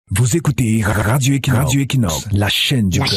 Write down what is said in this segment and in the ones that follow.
Vous écoutez Radio Equinox, la chaîne du peuple.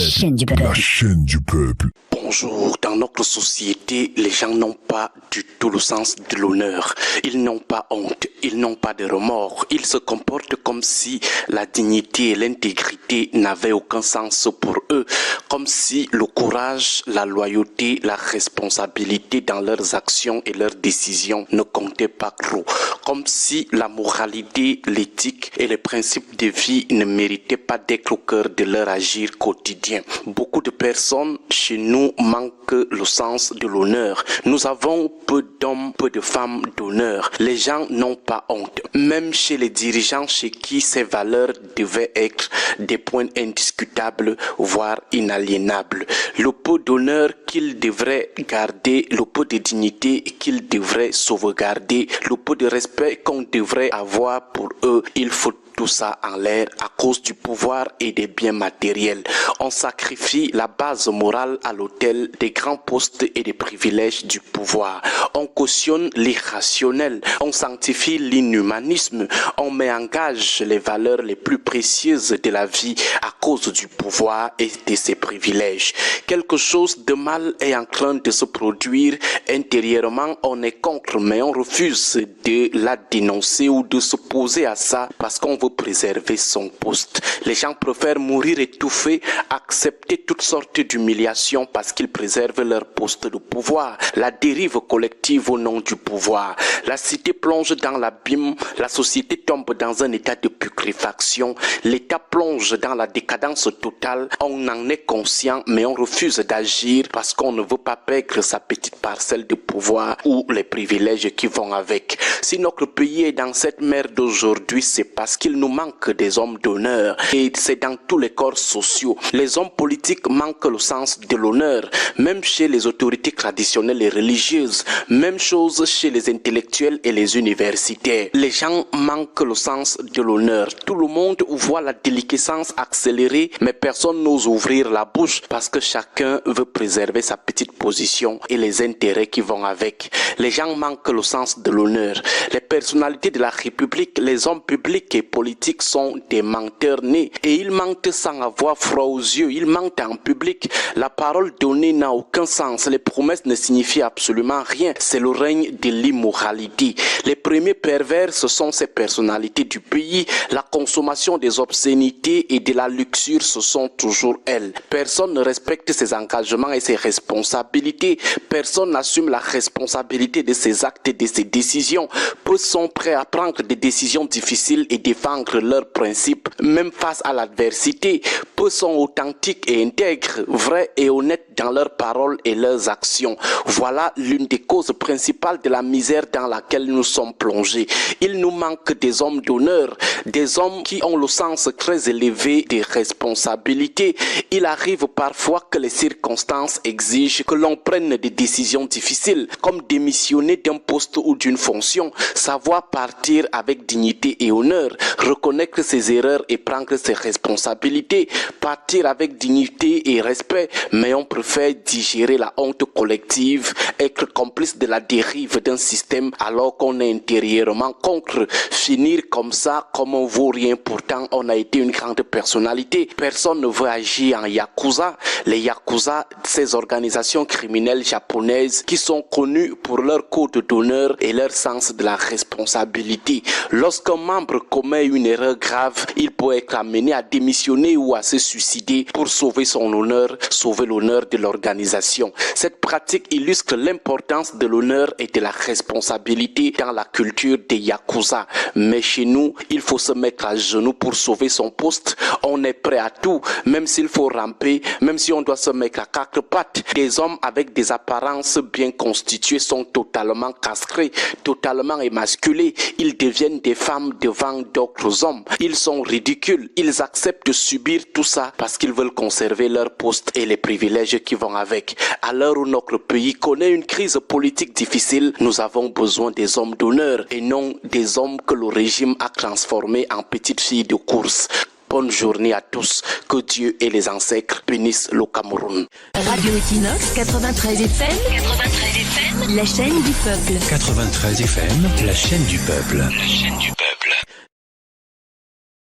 La chaîne du peuple. Bonjour, dans notre société, les gens n'ont pas du tout le sens de l'honneur. Ils n'ont pas honte, ils n'ont pas de remords. Ils se comportent comme si la dignité et l'intégrité n'avaient aucun sens pour eux. Comme si le courage, la loyauté, la responsabilité dans leurs actions et leurs décisions ne comptaient pas trop. Comme si la moralité, l'éthique et les principes de vie ne méritaient pas d'être au cœur de leur agir quotidien. Beaucoup de personnes chez nous manquent le sens de l'honneur. Nous avons peu d'hommes, peu de femmes d'honneur. Les gens n'ont pas honte. Même chez les dirigeants chez qui ces valeurs devaient être des points indiscutables, voire inaliénables. Le peu d'honneur qu'ils devraient garder, le peu de dignité qu'ils devraient sauvegarder, le peu de respect qu'on devrait avoir pour eux, il faut tout ça en l'air à cause du pouvoir et des biens matériels. On sacrifie la base morale à l'autel des grands postes et des privilèges du pouvoir. On cautionne l'irrationnel, on sanctifie l'inhumanisme, on met en gage les valeurs les plus précieuses de la vie à cause du pouvoir et de ses privilèges. Quelque chose de mal est en train de se produire. Intérieurement, on est contre, mais on refuse de la dénoncer ou de s'opposer à ça parce qu'on veut préserver son poste. Les gens préfèrent mourir étouffés, accepter toutes sortes d'humiliations parce qu'ils préservent leur poste de pouvoir. La dérive collective au nom du pouvoir. La cité plonge dans l'abîme, la société tombe dans un état de putréfaction, l'État plonge dans la décadence totale. On en est conscient, mais on refuse d'agir parce qu'on ne veut pas perdre sa petite parcelle de pouvoir ou les privilèges qui vont avec. Si notre pays est dans cette merde d'aujourd'hui, c'est parce qu'il nous manque des hommes d'honneur et c'est dans tous les corps sociaux. Les hommes politiques manquent le sens de l'honneur, même chez les autorités traditionnelles et religieuses, même chose chez les intellectuels et les universitaires. Les gens manquent le sens de l'honneur. Tout le monde voit la déliquescence accélérer, mais personne n'ose ouvrir la bouche parce que chacun veut préserver sa petite position et les intérêts qui vont avec. Les gens manquent le sens de l'honneur. Les personnalités de la République, les hommes publics et politiques sont des menteurs nés et ils mentent sans avoir froid aux yeux. Ils mentent en public. La parole donnée n'a aucun sens. Les promesses ne signifient absolument rien. C'est le règne de l'immoralité. Les premiers pervers, ce sont ces personnalités du pays. La consommation des obscénités et de la luxure, ce sont toujours elles. Personne ne respecte ses engagements et ses responsabilités. Personne n'assume la responsabilité de ses actes et de ses décisions. Peu sont prêts à prendre des décisions difficiles et défendre leurs principes, même face à l'adversité. Peu sont authentiques et intègres, vrais et honnêtes dans leurs paroles et leurs actions. Voilà l'une des causes principales de la misère dans laquelle nous sommes plongés. Il nous manque des hommes d'honneur, des hommes qui ont le sens très élevé des responsabilités. Il arrive parfois que les circonstances exigent que l'on prenne des décisions difficiles, comme démissionner d'un poste ou d'une fonction, savoir partir avec dignité et honneur, reconnaître ses erreurs et prendre ses responsabilités, partir avec dignité et respect, mais on préfère digérer la honte collective, être complice de la dérive d'un système alors qu'on est intérieurement contre, finir comme ça, comme on vaut rien, pourtant on a été une grande personnalité. Personne ne veut agir en Yakuza. Les Yakuza, ces organisations criminelles japonaises qui sont connues pour leur code d'honneur et leur sens de la responsabilité. Lorsqu'un membre commet une erreur grave, il peut être amené à démissionner ou à se suicider pour sauver son honneur, sauver l'honneur de l'organisation. Cette pratique illustre l'importance de l'honneur et de la responsabilité dans la culture des Yakuza. Mais chez nous, il faut se mettre à genoux pour sauver son poste. On est prêt à tout, même s'il faut ramper, même si on doit se mettre à quatre pattes. Des hommes avec des apparences bien constituées sont totalement castrés, totalement émasculés. Ils deviennent des femmes devant d'autres hommes. Ils sont ridicules. Ils acceptent de subir tout ça parce qu'ils veulent conserver leur poste et les privilèges qui vont avec. À l'heure où notre pays connaît une crise politique difficile, nous avons besoin des hommes d'honneur et non des hommes que le régime a transformés en petites filles de course. Bonne journée à tous. Que Dieu et les ancêtres bénissent le Cameroun. Radio Equinox 93 FM. 93 FM. La chaîne du peuple. 93 FM, la chaîne du peuple. La chaîne du peuple.